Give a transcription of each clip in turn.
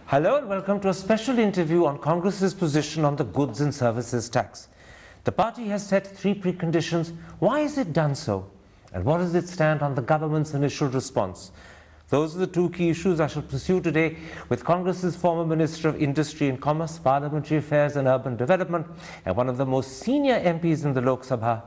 Hello and welcome to a special interview on Congress's position on the goods and services tax. The party has set 3 preconditions. Why has it done so? And what does it stand on the government's initial response? Those are the 2 key issues I shall pursue today with Congress's former Minister of Industry and Commerce, Parliamentary Affairs and Urban Development, and one of the most senior MPs in the Lok Sabha,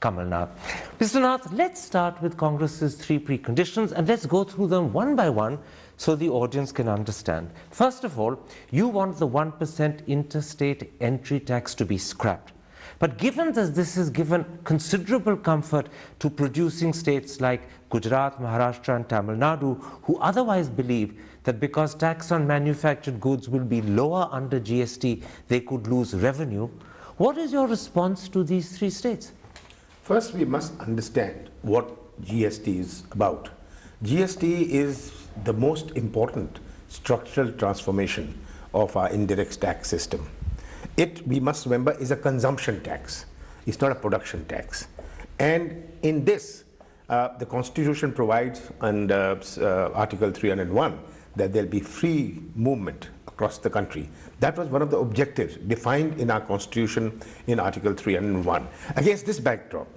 Kamal Nath. Mr. Nath, let's start with Congress's 3 preconditions and let's go through them one by one so the audience can understand. First of all, you want the 1% interstate entry tax to be scrapped. But given that this has given considerable comfort to producing states like Gujarat, Maharashtra and Tamil Nadu, who otherwise believe that because tax on manufactured goods will be lower under GST, they could lose revenue, what is your response to these 3 states? First, we must understand what GST is about. GST is the most important structural transformation of our indirect tax system. It, we must remember, is a consumption tax. It's not a production tax. And in this, the Constitution provides under Article 301 that there'll be free movement across the country. That was one of the objectives defined in our Constitution in Article 301. Against this backdrop,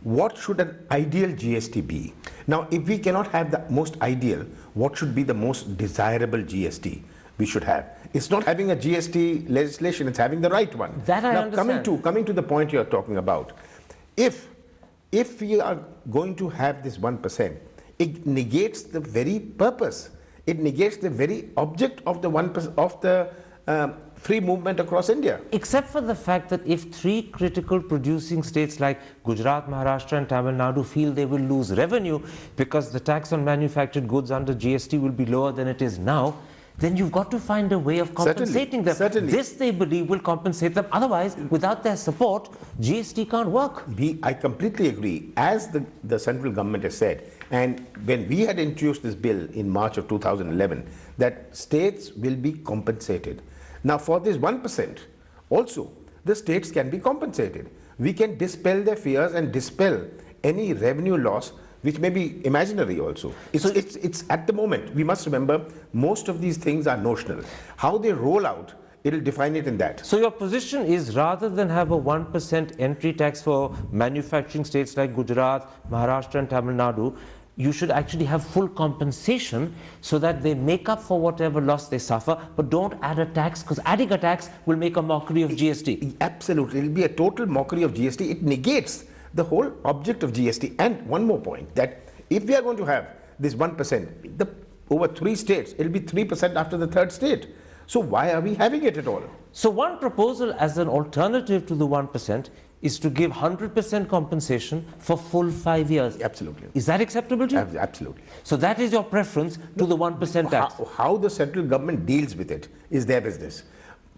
what should an ideal GST be? Now, if we cannot have the most ideal, what should be the most desirable GST we should have? It's not having a GST legislation, it's having the right one. That I understand. Coming to the point you're talking about, if we are going to have this 1%, it negates the very purpose. It negates the very object of the 1% of the free movement across India. Except for the fact that if 3 critical producing states like Gujarat, Maharashtra and Tamil Nadu feel they will lose revenue because the tax on manufactured goods under GST will be lower than it is now, then you've got to find a way of compensating them. Certainly. This, they believe, will compensate them. Otherwise, without their support, GST can't work. I completely agree. As the central government has said, and when we had introduced this bill in March of 2011, that states will be compensated. Now, for this 1%, also, the states can be compensated. We can dispel their fears and dispel any revenue loss which may be imaginary also. It's at the moment, we must remember, most of these things are notional. How they roll out, it'll define it in that. So your position is, rather than have a 1% entry tax for manufacturing states like Gujarat, Maharashtra and Tamil Nadu, you should actually have full compensation so that they make up for whatever loss they suffer, but don't add a tax, because adding a tax will make a mockery of GST. Absolutely, it'll be a total mockery of GST. It negates the whole object of GST. And one more point, that if we are going to have this 1%, over 3 states, it'll be 3% after the 3rd state. So why are we having it at all? So one proposal as an alternative to the 1% is to give 100% compensation for full 5 years. Absolutely. Is that acceptable to you? Absolutely. So that is your preference to the 1% tax? How the central government deals with it is their business.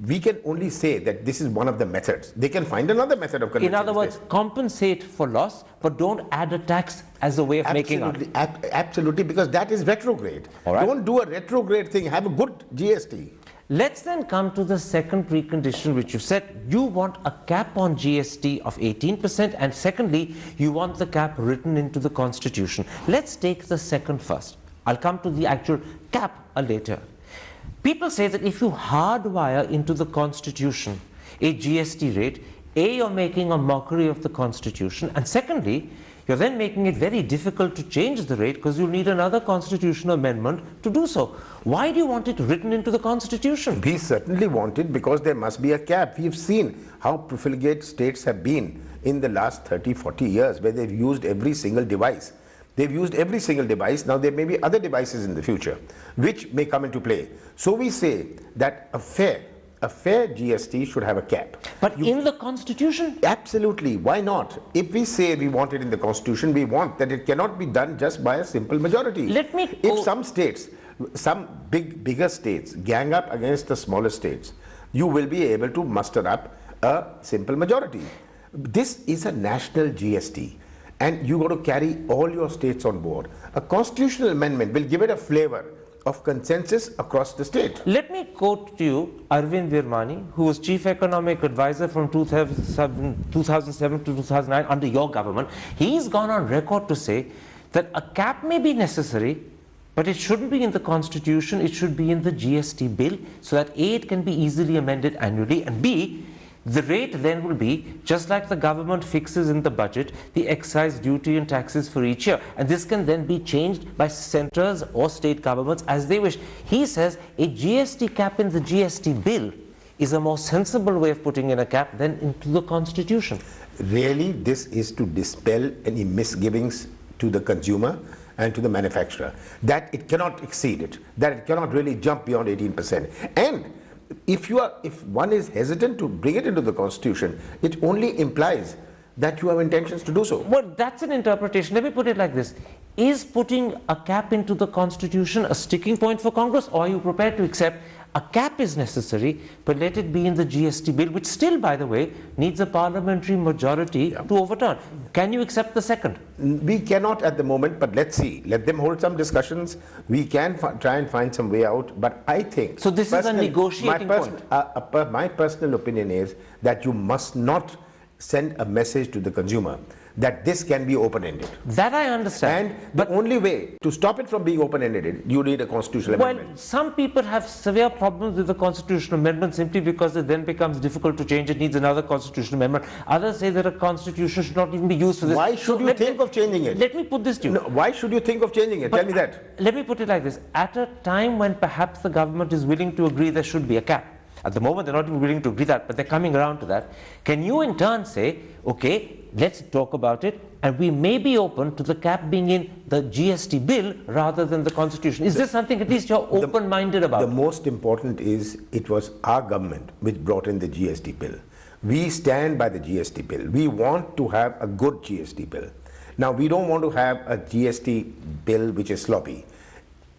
We can only say that this is one of the methods. They can find another method of convincing. In other words, compensate for loss, but don't add a tax as a way of making up. Absolutely, because that is retrograde. All right. Don't do a retrograde thing. Have a good GST. Let's then come to the second precondition which you said. You want a cap on GST of 18%, and secondly, you want the cap written into the Constitution. Let's take the second first. I'll come to the actual cap later. People say that if you hardwire into the Constitution a GST rate, A, you're making a mockery of the Constitution, and secondly, you're then making it very difficult to change the rate because you'll need another constitutional amendment to do so. Why do you want it written into the Constitution? We certainly want it because there must be a cap. We've seen how profligate states have been in the last 30, 40 years, where they've used every single device. They've used every single device. Now there may be other devices in the future which may come into play. So we say that a fair GST should have a cap. But in the Constitution? Absolutely. Why not? If we say we want it in the Constitution, we want that it cannot be done just by a simple majority. If some states, some bigger states gang up against the smaller states, you will be able to muster up a simple majority. This is a national GST. And you got to carry all your states on board. A constitutional amendment will give it a flavor of consensus across the state. Let me quote to you Arvind Virmani, who was Chief Economic Advisor from 2007 to 2009 under your government. He's gone on record to say that a cap may be necessary, But it shouldn't be in the Constitution, it should be in the GST bill, so that A, it can be easily amended annually, and B, the rate then will be, just like the government fixes in the budget, the excise duty and taxes for each year. And this can then be changed by centres or state governments as they wish. He says a GST cap in the GST bill is a more sensible way of putting in a cap than into the Constitution. Really, this is to dispel any misgivings to the consumer and to the manufacturer, that it cannot exceed it, that it cannot really jump beyond 18%. And if one is hesitant to bring it into the Constitution, it only implies that you have intentions to do so. Well, that's an interpretation. Let me put it like this. Is putting a cap into the Constitution a sticking point for Congress, or are you prepared to accept a cap is necessary, but let it be in the GST bill, which still, by the way, needs a parliamentary majority to overturn? Can you accept the second? We cannot at the moment, but let's see. Let them hold some discussions. We can try and find some way out, but I think... So this is a negotiating point. My personal opinion is that you must not send a message to the consumer that this can be open-ended. That I understand. And the only way to stop it from being open-ended, you need a constitutional amendment. Well, some people have severe problems with the constitutional amendment simply because it then becomes difficult to change. It needs another constitutional amendment. Others say that a constitution should not even be used for this. Why should you think of changing it? Let me put this to you. No, why should you think of changing it? Tell me that. Let me put it like this. At a time when perhaps the government is willing to agree there should be a cap, at the moment they're not even willing to agree that, but they're coming around to that, can you in turn say, okay, let's talk about it, and we may be open to the cap being in the GST bill rather than the Constitution? Is this something at least you're open-minded about? The most important is it was our government which brought in the GST bill. We stand by the GST bill. We want to have a good GST bill. Now, we don't want to have a GST bill which is sloppy.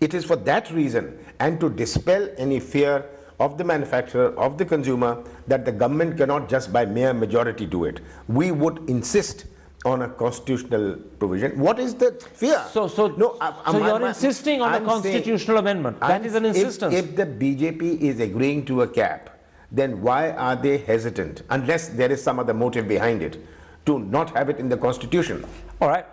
It is for that reason, and to dispel any fear of the manufacturer, of the consumer, that the government cannot just by mere majority do it. We would insist on a constitutional provision. What is the fear? So you're insisting on a constitutional amendment. That is an insistence. If the BJP is agreeing to a cap, then why are they hesitant, unless there is some other motive behind it, to not have it in the Constitution? All right.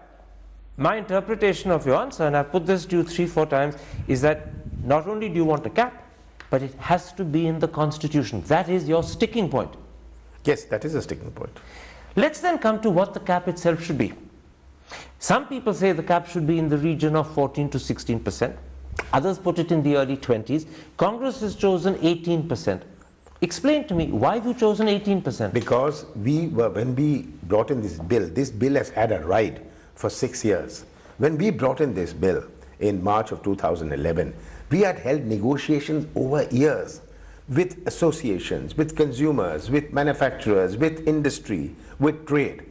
My interpretation of your answer, and I've put this to you 3-4 times, is that not only do you want a cap, but it has to be in the Constitution. That is your sticking point. Yes, that is a sticking point. Let's then come to what the cap itself should be. Some people say the cap should be in the region of 14 to 16%. Others put it in the early 20s. Congress has chosen 18%. Explain to me, why have you chosen 18%? Because when we brought in this bill has had a ride for 6 years. When we brought in this bill in March of 2011, we had held negotiations over years with associations, with consumers, with manufacturers, with industry, with trade.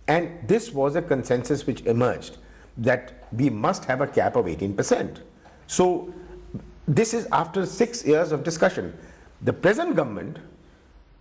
And this was a consensus which emerged that we must have a cap of 18%. So this is after 6 years of discussion. The present government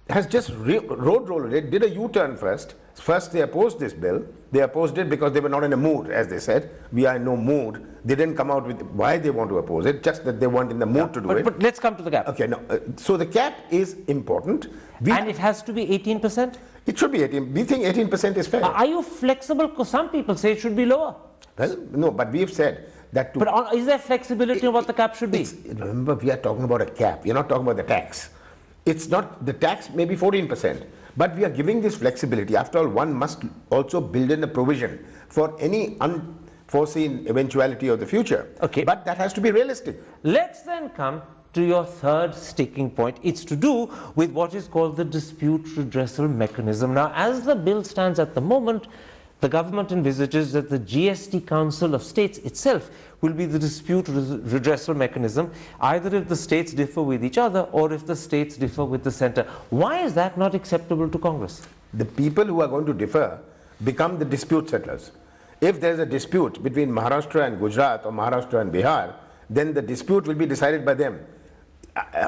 has just road rolled it, did a U-turn first. First they opposed this bill. They opposed it because they were not in a mood, as they said. We are in no mood. They didn't come out with why they want to oppose it, just that they weren't in the mood to do it. But let's come to the cap. Okay, no. So the cap is important. And it has to be 18%? It should be 18. We think 18% is fair. Are you flexible? Because some people say it should be lower. Well, no, but we've said that... But is there flexibility in what the cap should be? Remember, we are talking about a cap. We're not talking about the tax. It's not, the tax may be 14%, but we are giving this flexibility. After all, one must also build in a provision for any unforeseen eventuality of the future. Okay. But that has to be realistic. Let's then come to your third sticking point. It's to do with what is called the dispute redressal mechanism. Now, as the bill stands at the moment, the government envisages that the GST Council of States itself will be the dispute redressal mechanism, either if the states differ with each other or if the states differ with the centre. Why is that not acceptable to Congress? The people who are going to differ become the dispute settlers. If there is a dispute between Maharashtra and Gujarat or Maharashtra and Bihar, then the dispute will be decided by them.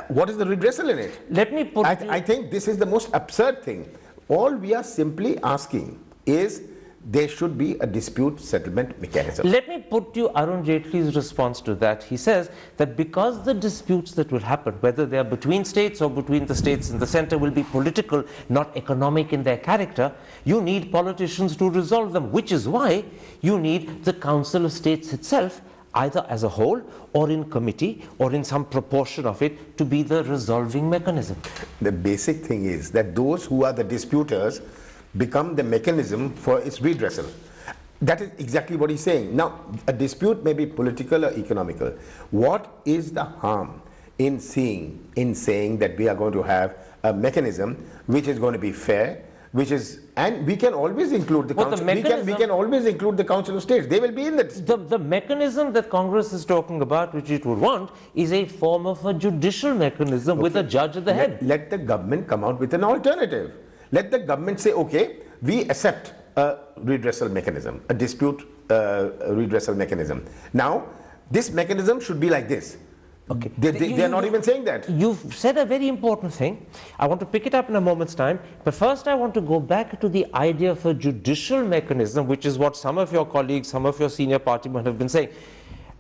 What is the redressal in it? Let me put I think this is the most absurd thing. All we are simply asking is there should be a dispute settlement mechanism. Let me put you Arun Jaitley's response to that. He says that because the disputes that will happen, whether they are between states or between the states and the centre, will be political, not economic in their character, you need politicians to resolve them, which is why you need the Council of States itself either as a whole or in committee or in some proportion of it to be the resolving mechanism? The basic thing is that those who are the disputers become the mechanism for its redressal. That is exactly what he's saying. Now, a dispute may be political or economical. What is the harm in saying that we are going to have a mechanism which is going to be fair, and we can always include the council. We can always include the Council of States. They will be in the dispute. The mechanism that Congress is talking about, which it would want, is a form of a judicial mechanism with a judge at the head. Let the government come out with an alternative. Let the government say, okay, we accept a redressal mechanism, a dispute redressal mechanism. Now, this mechanism should be like this. Okay. They are not even saying that. You've said a very important thing. I want to pick it up in a moment's time, but first I want to go back to the idea of a judicial mechanism, which is what some of your colleagues, some of your senior partymen have been saying,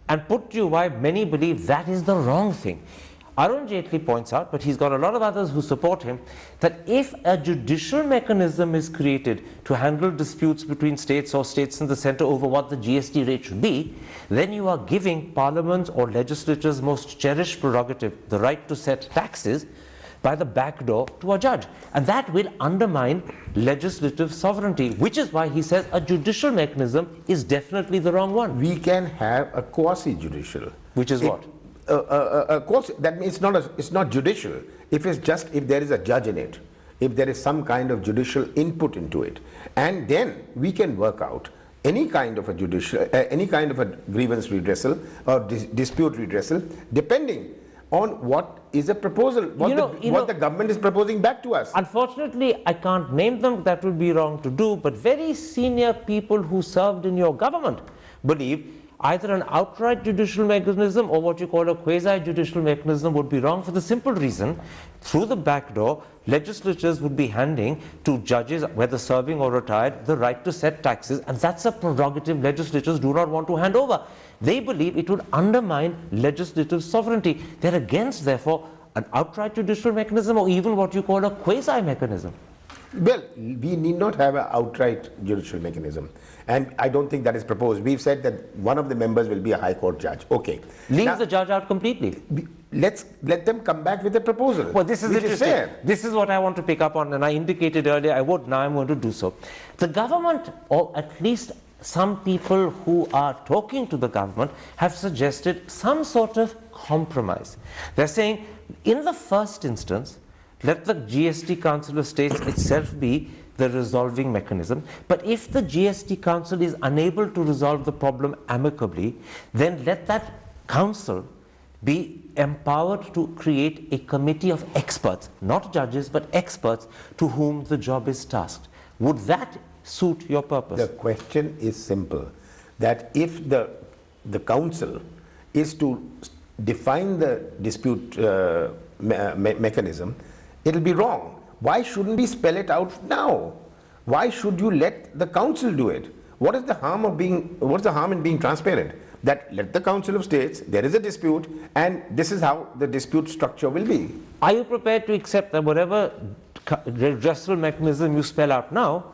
and put to you why many believe that is the wrong thing. Arun Jaitley points out, but he's got a lot of others who support him, that if a judicial mechanism is created to handle disputes between states or states in the center over what the GST rate should be, then you are giving Parliament's or legislature's most cherished prerogative, the right to set taxes, by the back door to a judge. And that will undermine legislative sovereignty, which is why he says a judicial mechanism is definitely the wrong one. We can have a quasi-judicial. Which is what? That means it's not judicial. If there is a judge in it, if there is some kind of judicial input into it, and then we can work out any kind of a grievance redressal or dispute redressal, depending on what is a proposal, what the government is proposing back to us. Unfortunately, I can't name them, that would be wrong to do, but very senior people who served in your government believe either an outright judicial mechanism or what you call a quasi-judicial mechanism would be wrong for the simple reason, through the back door, legislatures would be handing to judges, whether serving or retired, the right to set taxes, and that's a prerogative legislatures do not want to hand over. They believe it would undermine legislative sovereignty. They're against, therefore, an outright judicial mechanism or even what you call a quasi-mechanism. Well, we need not have an outright judicial mechanism, and I don't think that is proposed. We've said that one of the members will be a High Court judge. Okay. Leave the judge out completely. Let them come back with a proposal. Well, this is interesting. This is what I want to pick up on, and I indicated earlier I would. Now I'm going to do so. The government, or at least some people who are talking to the government, have suggested some sort of compromise. They're saying, in the first instance, let the GST Council of States itself be the resolving mechanism. But if the GST Council is unable to resolve the problem amicably, then let that council be empowered to create a committee of experts, not judges, but experts to whom the job is tasked. Would that suit your purpose? The question is simple, that if the council is to define the dispute mechanism, it'll be wrong. Why shouldn't we spell it out now? Why should you let the council do it? What's the harm in being transparent? That let the Council of States, there is a dispute, and this is how the dispute structure will be. Are you prepared to accept that whatever redressal mechanism you spell out now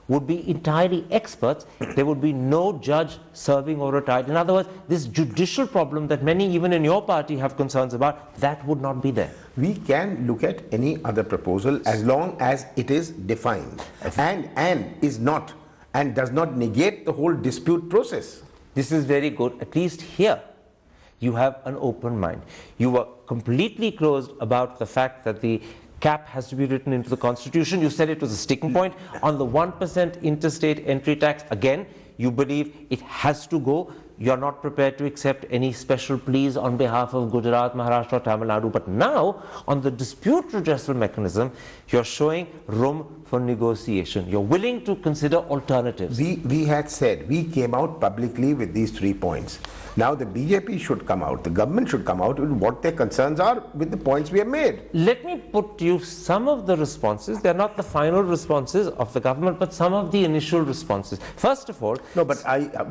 would be entirely experts? There would be no judge serving or retired. In other words, this judicial problem that many even in your party have concerns about, that would not be there. We can look at any other proposal as long as it is defined and is not, and does not negate the whole dispute process. This is very good. At least here you have an open mind. You were completely closed about the fact that the cap has to be written into the Constitution. You said it was a sticking point. On the 1% interstate entry tax, again, you believe it has to go. You're not prepared to accept any special pleas on behalf of Gujarat, Maharashtra, Tamil Nadu. But now, on the dispute redressal mechanism, you're showing room for negotiation. You're willing to consider alternatives. We had said, we came out publicly with these 3 points. Now the BJP should come out, the government should come out with what their concerns are with the points we have made. Let me put to you some of the responses. They're not the final responses of the government, but some of the initial responses. First of all... No, but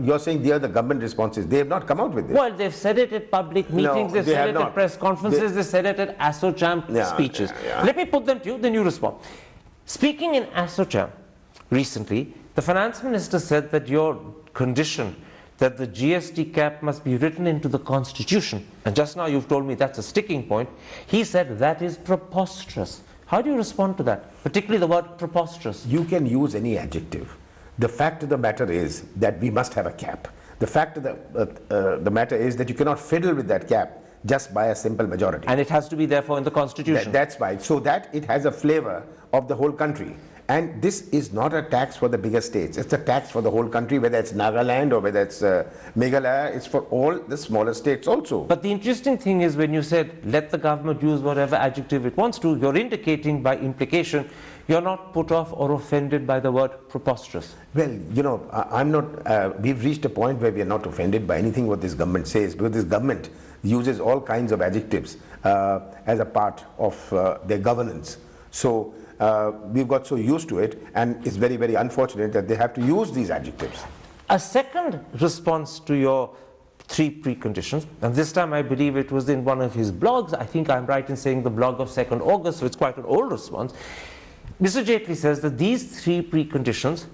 you're saying they are the government responses. They have not come out with this. Well, they've said it at public meetings, they've said it at press conferences, they've said it at ASSOCHAM speeches. Let me put them to you, then you respond. Speaking in ASSOCHAM recently, the finance minister said that your condition that the GST cap must be written into the Constitution, and just now you've told me that's a sticking point, he said that is preposterous. How do you respond to that, particularly the word preposterous? You can use any adjective. The fact of the matter is that we must have a cap. The fact of the matter is that you cannot fiddle with that cap just by a simple majority. And it has to be therefore in the Constitution. That's why, so that it has a flavor of the whole country. And this is not a tax for the bigger states. It's a tax for the whole country, whether it's Nagaland or whether it's Meghalaya. It's for all the smaller states also. But the interesting thing is when you said, let the government use whatever adjective it wants to, you're indicating by implication, you're not put off or offended by the word preposterous. Well, you know, I'm not, we've reached a point where we are not offended by anything what this government says, because this government uses all kinds of adjectives as a part of their governance. So we've got so used to it, and it's very, very unfortunate that they have to use these adjectives. A second response to your three preconditions, and this time I believe it was in one of his blogs, I think I'm right in saying the blog of 2nd August, so it's quite an old response. Mr. Jaitley says that these three preconditions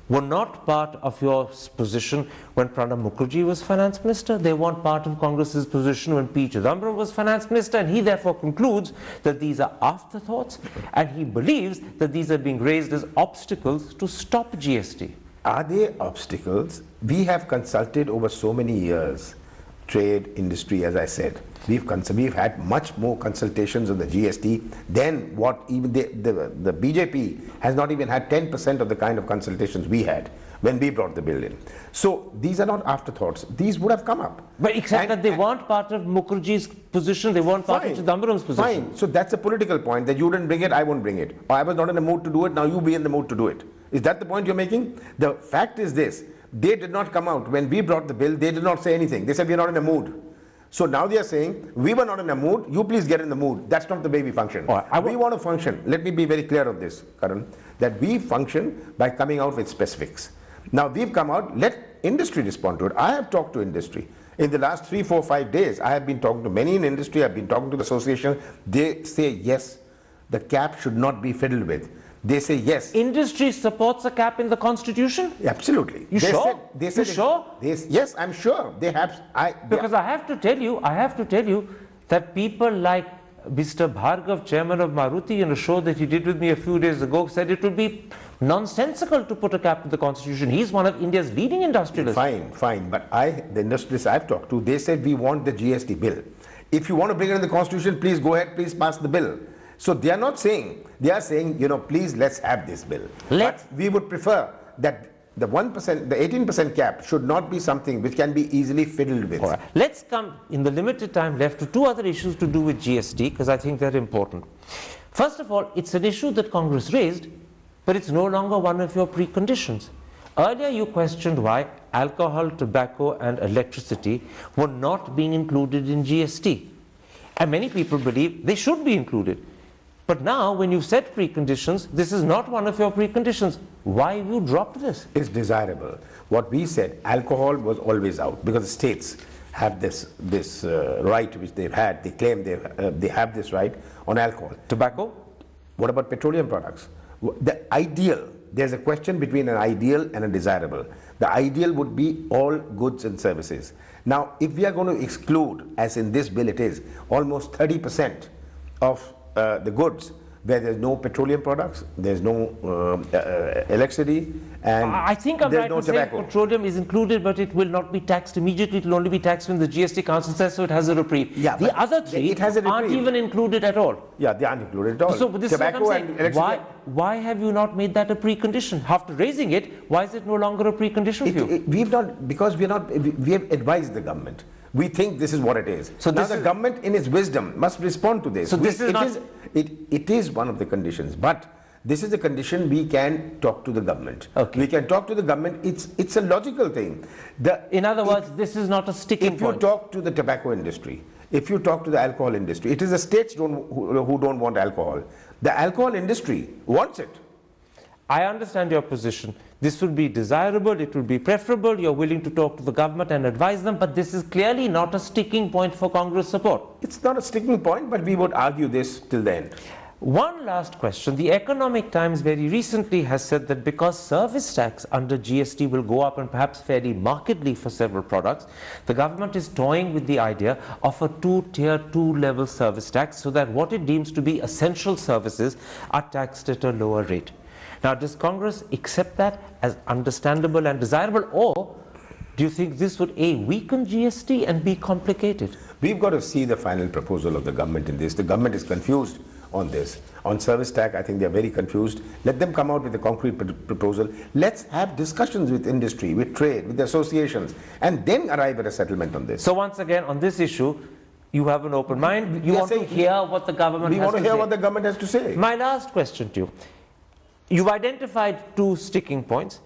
were not part of your position when Pranab Mukherjee was finance minister. They weren't part of Congress's position when P. Chidambaram was finance minister, and he therefore concludes that these are afterthoughts, and he believes that these are being raised as obstacles to stop GST. Are they obstacles? We have consulted over so many years, trade, industry, as I said. We've had much more consultations on the GST than what even the BJP has not even had 10% of the kind of consultations we had when we brought the bill in. So these are not afterthoughts. These would have come up. But except that they weren't part of Mukherjee's position, they weren't part of Chidambaram's position. Fine. So that's a political point, that you didn't bring it, I won't bring it. Or I was not in the mood to do it, now you be in the mood to do it. Is that the point you're making? The fact is this, they did not come out. When we brought the bill, they did not say anything. They said we're not in the mood. So now they are saying, we were not in a mood, you please get in the mood. That's not the way we function. We want to function. Let me be very clear on this, Karan, that we function by coming out with specifics. Now we've come out, let industry respond to it. I have talked to industry. In the last 3, 4, 5 days, I have been talking to many in industry, I've been talking to the association. They say, yes, the cap should not be fiddled with. They say yes. Industry supports a cap in the Constitution? Absolutely. You sure? They said you sure? Yes, I'm sure. They have. Because I have to tell you that people like Mr. Bhargav, chairman of Maruti, in a show that he did with me a few days ago, said it would be nonsensical to put a cap in the Constitution. He's one of India's leading industrialists. Fine. But the industrialists I've talked to, they said we want the GST bill. If you want to bring it in the Constitution, please go ahead, please pass the bill. So they are not saying, they are saying, you know, please let's have this bill. But we would prefer that the 1%, the 18% cap should not be something which can be easily fiddled with. All right. Let's come, in the limited time left, to two other issues to do with GST, because I think they're important. First of all, it's an issue that Congress raised, but it's no longer one of your preconditions. Earlier you questioned why alcohol, tobacco and electricity were not being included in GST. And many people believe they should be included. But now, when you've set preconditions, this is not one of your preconditions. Why have you dropped this? It's desirable. What we said, alcohol was always out, because the states have this right which they've had. They claim they have this right on alcohol. Tobacco? What about petroleum products? The ideal, there's a question between an ideal and a desirable. The ideal would be all goods and services. Now, if we are going to exclude, as in this bill it is, almost 30% of the goods where there's no petroleum products, there's no electricity, and I think I'm right in saying petroleum is included, but it will not be taxed immediately. It will only be taxed when the GST Council says so. It has a reprieve. Yeah, the other three aren't even included at all. Yeah, they aren't included at all. So this Tobacco is what I'm and saying. electricity. Why have you not made that a precondition? After raising it, why is it no longer a precondition for you? We've not, because we have advised the government. We think this is what it is. So now the government, in its wisdom, must respond to this. So this is not... It is one of the conditions, but this is a condition we can talk to the government. Okay. We can talk to the government. It's a logical thing. In other words, this is not a sticking point. If you talk to the tobacco industry, if you talk to the alcohol industry, it is the states who don't want alcohol. The alcohol industry wants it. I understand your position. This would be desirable, it would be preferable, you're willing to talk to the government and advise them, but this is clearly not a sticking point for Congress support. It's not a sticking point, but we would argue this till the end. One last question. The Economic Times very recently has said that because service tax under GST will go up and perhaps fairly markedly for several products, the government is toying with the idea of a two-tier, two-level service tax so that what it deems to be essential services are taxed at a lower rate. Now, does Congress accept that as understandable and desirable, or do you think this would A, weaken GST and be complicated? We've got to see the final proposal of the government in this. The government is confused on this. On service tax, I think they're very confused. Let them come out with a concrete proposal. Let's have discussions with industry, with trade, with associations, and then arrive at a settlement on this. So once again, on this issue, you have an open mind. You want to hear what the government has to say. We want to hear what the government has to say. My last question to you. You've identified two sticking points.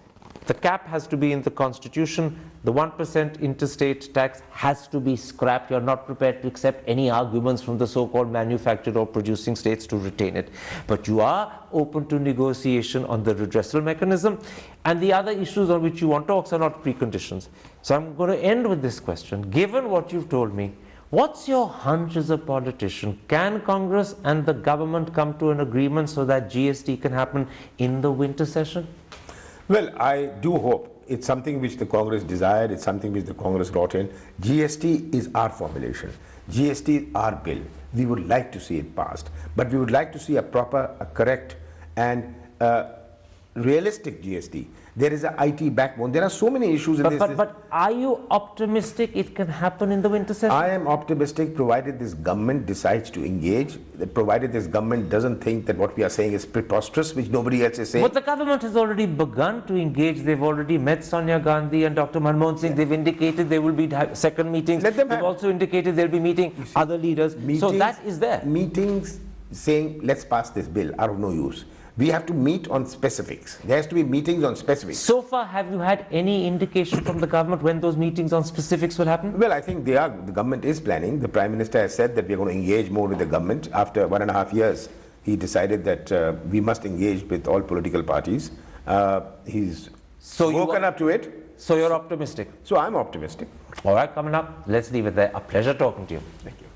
The cap has to be in the Constitution. The 1% interstate tax has to be scrapped. You're not prepared to accept any arguments from the so-called manufactured or producing states to retain it. But you are open to negotiation on the redressal mechanism. And the other issues on which you want talks are not preconditions. So I'm going to end with this question. Given what you've told me, what's your hunch as a politician? Can Congress and the government come to an agreement so that GST can happen in the winter session? Well, I do hope. It's something which the Congress desired, it's something which the Congress brought in. GST is our formulation. GST is our bill. We would like to see it passed, but we would like to see a proper, a correct and realistic GST. There is an IT backbone. There are so many issues in this. But are you optimistic it can happen in the winter session? I am optimistic provided this government decides to engage, provided this government doesn't think that what we are saying is preposterous, which nobody else is saying. But the government has already begun to engage. They've already met Sonia Gandhi and Dr. Manmohan Singh. They've indicated there will be second meetings. They've also indicated they'll be meeting other leaders. So that is there. Meetings saying, let's pass this bill are of no use. We have to meet on specifics. There has to be meetings on specifics. So far, have you had any indication from the government when those meetings on specifics will happen? Well, I think the government is planning. The Prime Minister has said that we are going to engage more with the government. After 1.5 years, he decided that we must engage with all political parties. He's woken up to it. So you're optimistic? So I'm optimistic. All right, coming up, let's leave it there. A pleasure talking to you. Thank you.